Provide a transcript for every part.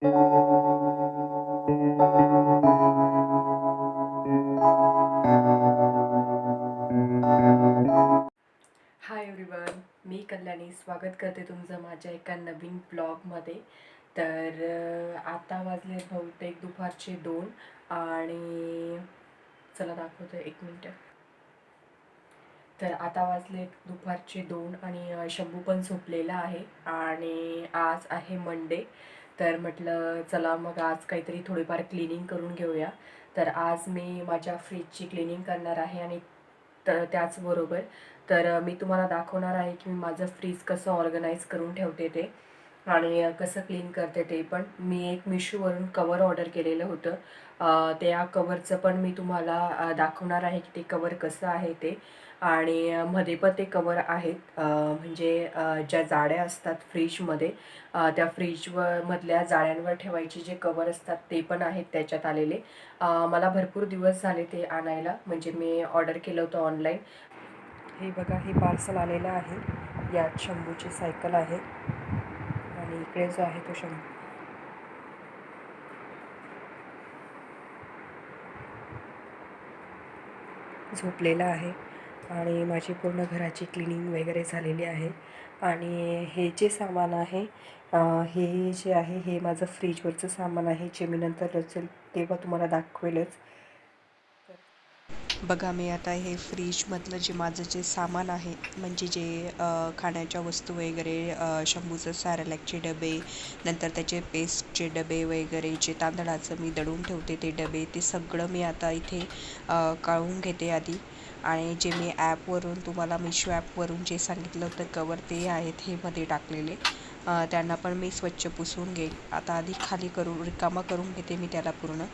Hi everyone, मी कल्याणी स्वागत करते तुमचं माझ्या एका नवीन ब्लॉगमध्ये. तर आता वाजले बहुतेक दुपारचे 2 आणि चला दाखवते 1 मिनटं. तर आता वाजले दुपारचे 2 आणि शंभू पण झोपलेला आहे आणि आज आहे मंडे. तर म्हटलं चला मग आज काहीतरी थोडीफार क्लिनिंग करून घेऊया. तर आज मी माझ्या फ्रीजची क्लिनिंग करणार आहे आणि तर त्याचबरोबर मी तुम्हाला दाखवणार आहे की मी माझं फ्रीज कसं ऑर्गनाईज करून ठेवते ते आणि कसं क्लीन करते ते पण. मी एक मिशोवरून कवर ऑर्डर केलेलं होतं. त्या कवरचं पण मी तुम्हाला दाखवणार आहे की ते कवर कसं आहे ते. आणि मध्ये पण ते कवर आहेत, म्हणजे ज्या जाळ्या असतात फ्रीजमध्ये, त्या फ्रीजवर मधल्या जाळ्यांवर ठेवायचे जे कवर असतात ते पण आहेत त्याच्यात आलेले. मला भरपूर दिवस झाले ते आणायला, म्हणजे मी ऑर्डर केलं होतं ऑनलाईन. हे बघा, हे पार्सल आलेलं आहे. यात शंभूची सायकल आहे आणि इकडे जो आहे तो शंभू झोपलेला आहे आणि माझी पूर्ण घराची क्लिनिंग वगैरे झालेली आहे. आणि हे जे सामान आहे, हे जे आहे हे माझं फ्रीजवरचं सामान आहे, जे मी नंतर रचेल तेव्हा तुम्हाला दाखवेलच. बघा, मी आता हे फ्रीजमधलं जे माझं जे सामान आहे, म्हणजे जे खाण्याच्या वस्तू वगैरे, शंभूचं सॅरेलॅकचे डबे, नंतर त्याचे पेस्टचे डबे वगैरे, जे तांदळाचं मी दळून ठेवते ते डबे, ते सगळं मी आता इथे काढून घेते आधी. आणि जे मी ॲपवरून तुम्हाला मिशो ॲपवरून जे सांगितलं होतं कवर, ते आहेत हे मध्ये टाकलेले. त्यांना पण मी स्वच्छ पुसून घेईल. आता आधी खाली करून रिकामा करून घेते मी त्याला पूर्ण.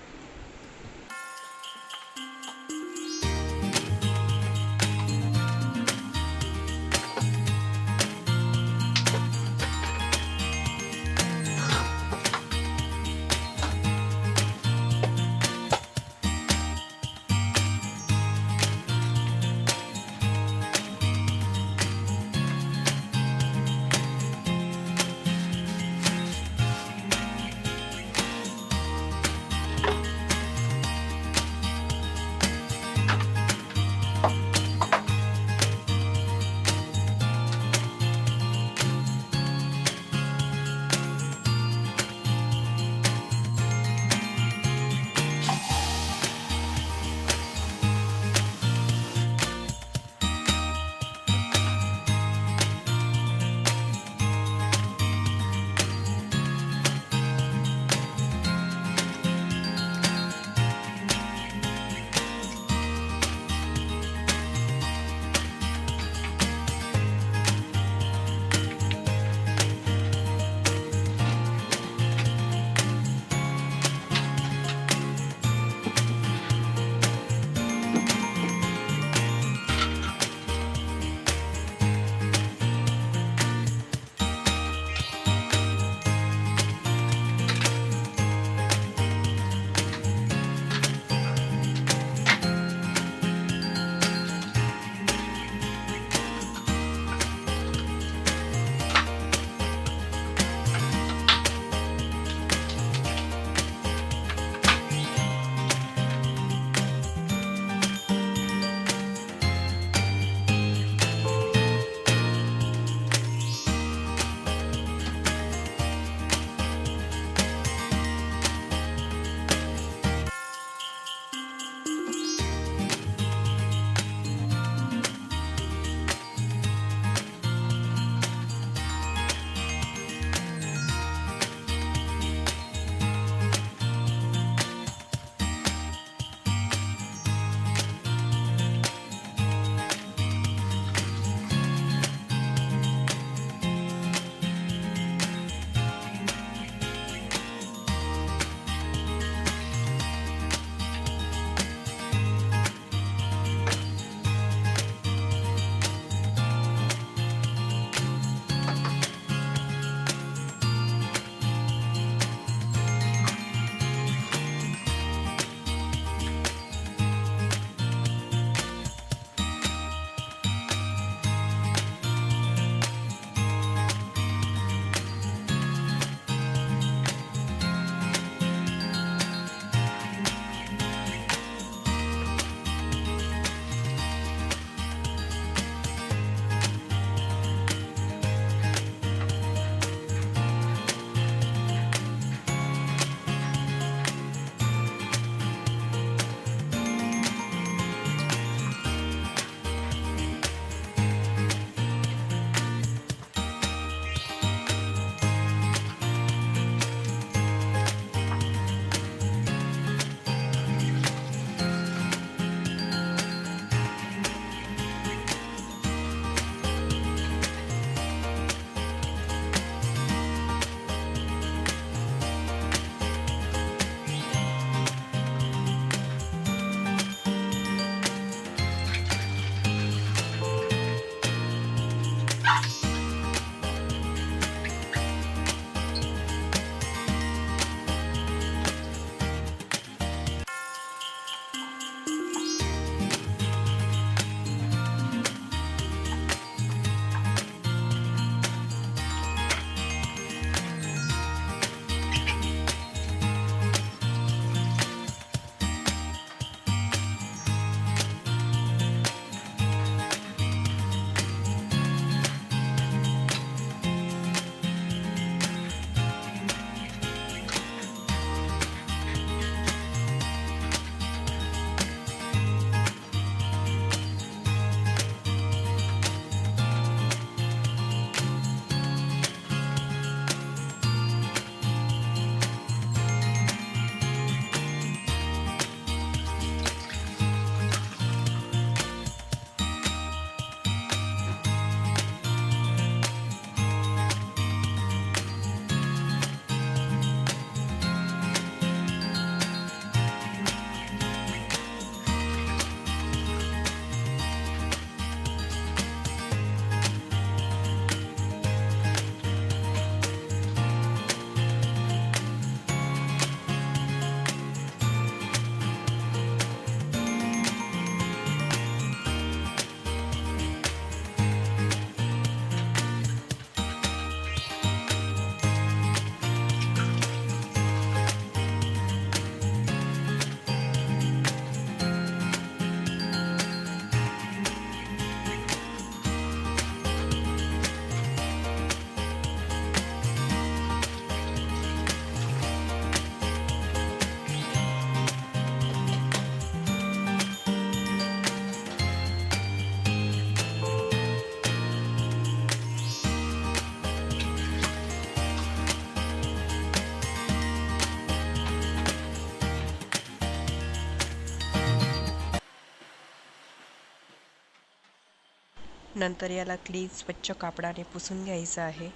नंतर याला क्लीन स्वच्छ कापडाने पुसून घ्यायचं आहे.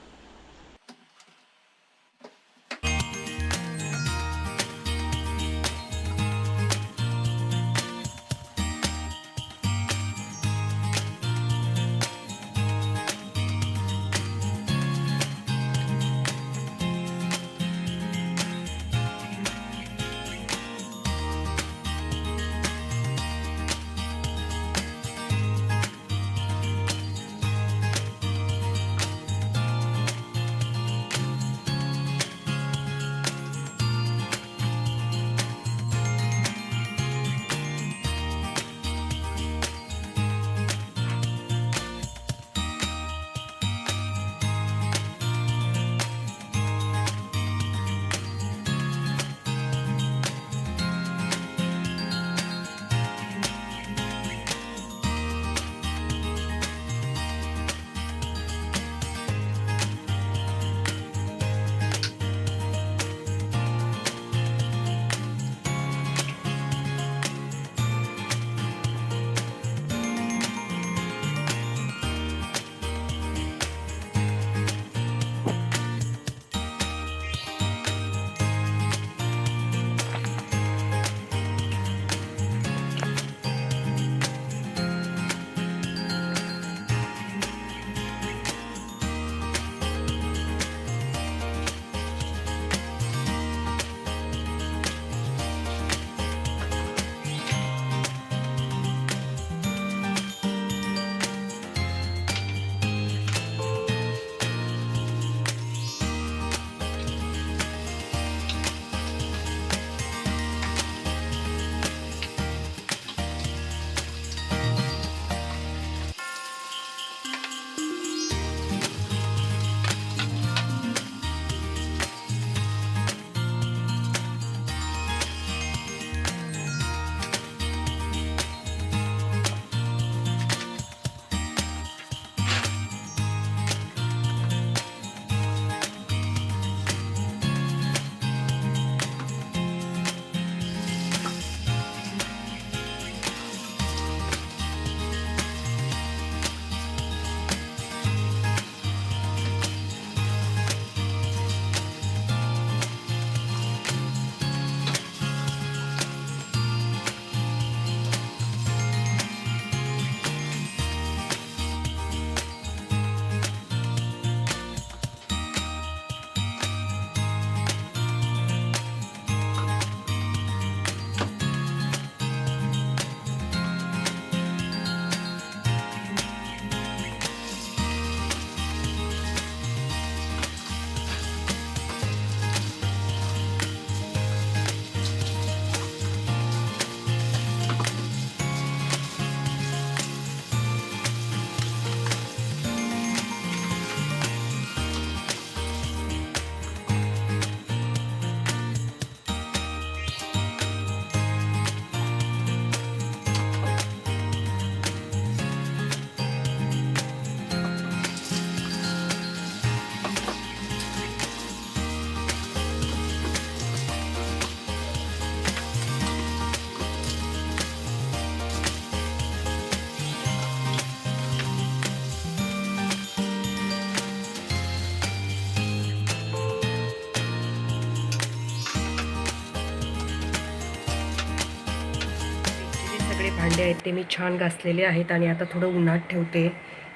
सगळे भांडे आहेत ते मी छान घासलेले आहेत आणि आता थोडं उन्हात ठेवते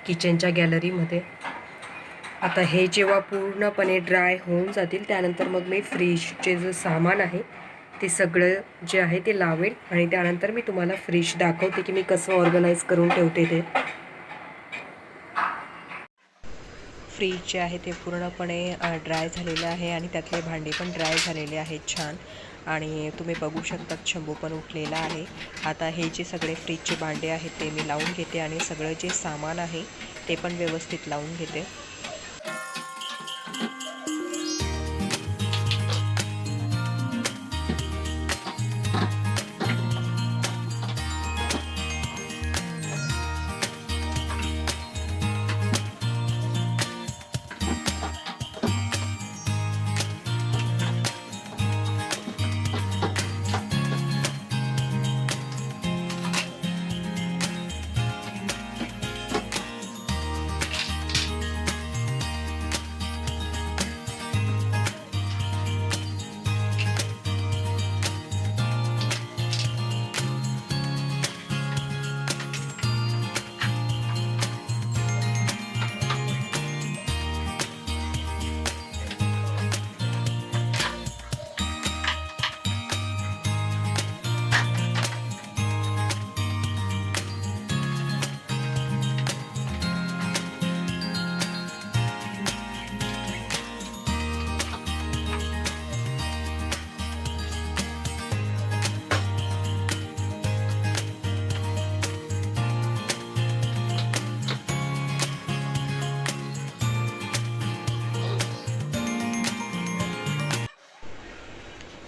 किचनच्या गॅलरीमध्ये. आता हे जेव्हा पूर्णपणे ड्राय होऊन जातील त्यानंतर मग मी फ्रीजचे जे सामान आहे ते सगळं जे आहे ते लावेल आणि त्यानंतर मी तुम्हाला फ्रीज दाखवते की मी कसं ऑर्गनाईज करून ठेवते ते. फ्रीज जे आहे ते पूर्णपणे ड्राय झालेलं आहे आणि त्यातले भांडे पण ड्राय झालेले आहेत छान. आणि तुम्ही बघू शकता शंभू पण उठलेला आहे. आता हे जे सगळे फ्रीजचे भांडे आहेत ते मी लावून घेते आणि सगळं जे सामान आहे ते पण व्यवस्थित लावून घेते.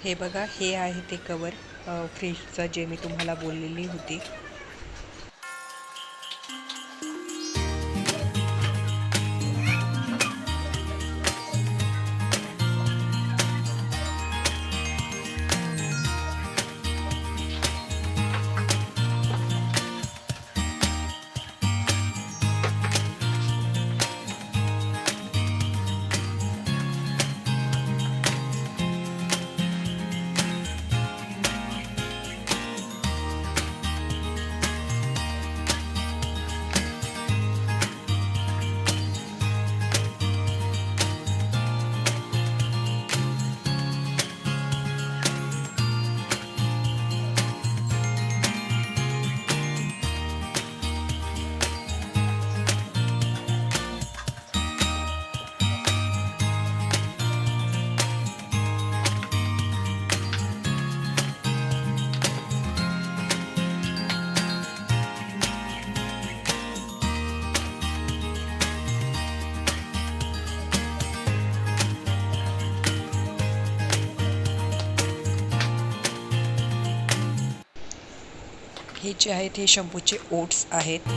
हे बघा, हे आहे ते कवर फ्रीजचं जे मी तुम्हाला बोललेली होती. हे जे आहेत हे शंभूचे ओट्स आहेत.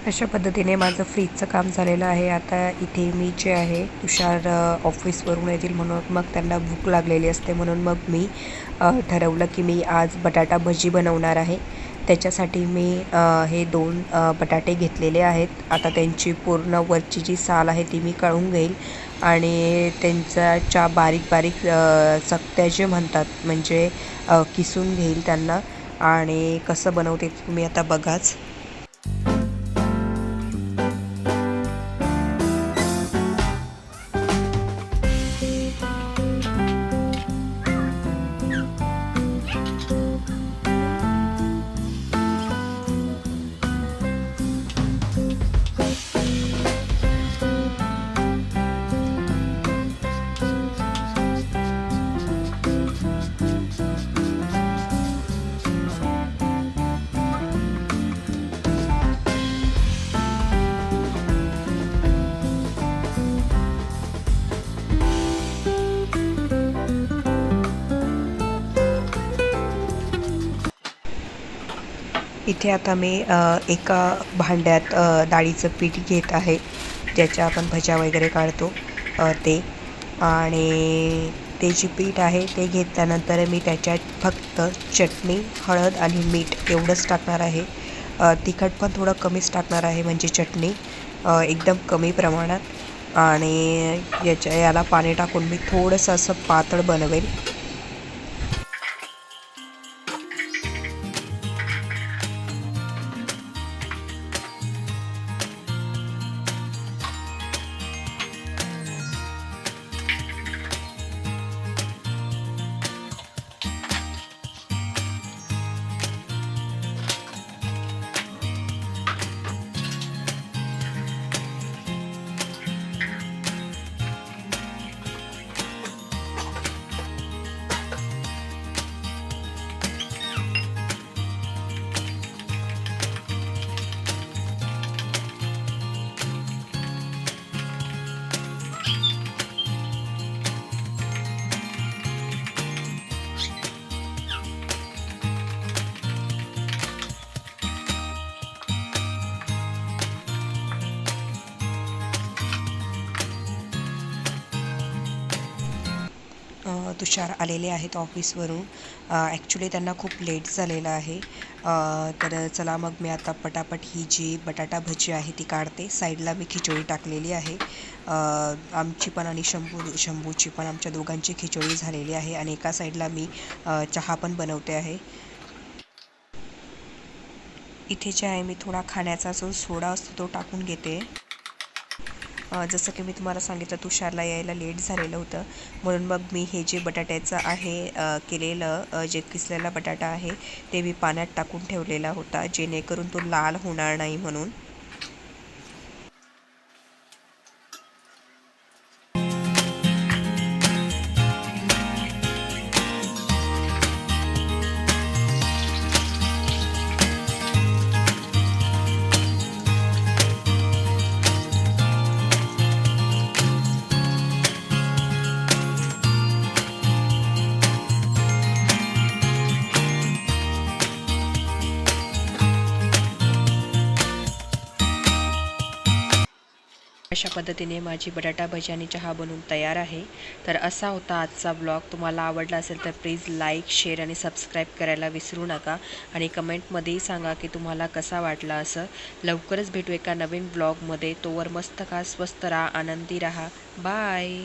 अशा पद्धतीने माझं फ्रीजचं काम झालेलं आहे. आता इथे मी जे आहे तुषार ऑफिसवरून येतील म्हणून मग त्यांना भूक लागलेली असते म्हणून मग मी ठरवलं की मी आज बटाटा भजी बनवणार आहे. त्याच्यासाठी मी हे 2 बटाटे घेतलेले आहेत. आता त्यांची पूर्ण वरची जी साल आहे ती मी काढून घेईल आणि त्यांच्या बारीक बारीक चकत्या जे म्हणतात म्हणजे किसून घेईल त्यांना. आणि कसं बनवते तुम्ही आता बघाच. इथे आता मी एका भांड्यात डाळीचं पीठ घेत आहे, ज्याच्या आपण भज्या वगैरे काढतो ते. आणि ते जे पीठ आहे ते घेतल्यानंतर मी त्याच्यात फक्त चटणी, हळद आणि मीठ एवढंच टाकणार आहे. तिखट पण थोडं कमीच टाकणार आहे, म्हणजे चटणी एकदम कमी प्रमाणात. आणि याला पाणी टाकून मी थोडंसं असं पातळ बनवेल. तुषार आलेले आहेत ऑफिसवरून. ॲक्च्युली त्यांना खूप लेट झालेलं आहे. तर चला मग मी आता पटापट ही जी बटाटा भजी आहे ती काढते. साईडला मी खिचडी टाकलेली आहे. आमची पण आणि शंभूची पण, आमच्या दोघांची खिचडी झालेली आहे. आणि एका साईडला मी चहा पण बनवते आहे. इथे जे आहे मी थोडा खाण्याचा जो सोडा असतो तो टाकून घेते. जसं की मी तुम्हाला सांगितलं तुषारला यायला लेट झालेलं होतं, म्हणून मग मी हे जे बटाट्याचं आहे केलेलं जे किसलेला बटाटा आहे ते मी पाण्यात टाकून ठेवलेला होता, जेणेकरून तो लाल होणार नाही म्हणून. अशा पद्धतीने माझी बटाटा भजी आणि चहा बनवून तयार आहे. तर असा होता आजचा ब्लॉग. तुम्हाला आवडला असेल तर प्लीज लाईक, शेअर आणि सबस्क्राईब करायला विसरू नका. आणि कमेंटमध्येही सांगा की तुम्हाला कसा वाटला असं. लवकरच भेटू एका नवीन ब्लॉगमध्ये. तोवर मस्त खा, स्वस्त राहा, आनंदी राहा. बाय.